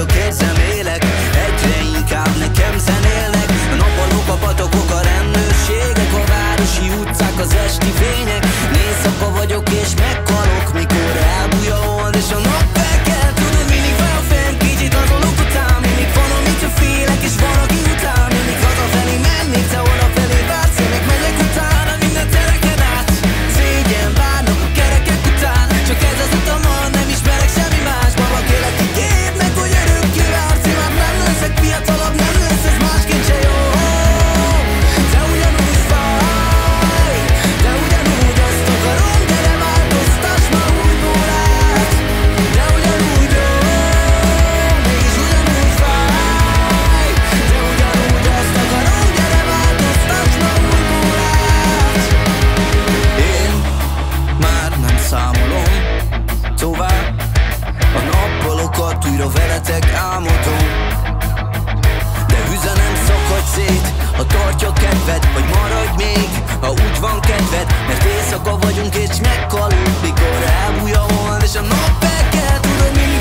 csak érzem élek. Egyre inkább nekem zenélnek a nappalok, a patakok, a rendőrségek, a városi utcák, az esti fények. Éjszaka vagyok és meghalok, mikor elbújja a hold és a nap felkel. Tudod, mindig fel a fejem, kicsit azonok után. Mindig van, amitől félek és van, aki után. Mindig hazafelé mennék, te odafelé vársz, én meg megyek utána minden tereken át. Szégyen várnak a kerekek után, csak ez az utamon, nem ismerek semmi más. Babak életi képnek, hogy örökké vársz. Én már nem leszek fiatalabb, nem lesz ez másként se jó. De ugyanúgy fáj, de ugyanúgy azt akarom, gyere változtass ma újból át. De ugyanúgy jó, mégis ugyanúgy fáj, de ugyanúgy azt akarom, gyere változtass ma újból át. Én már nem számolom tovább a nappalokat, újra veletek álmodom. De üzenem, szakadj szét, ha tartja kedved, vagy maradj még, ha úgy van kedved. Mert éjszaka vagyunk és meghalunk, mikor elbújja a hold és a nap felkel. Tudod, mi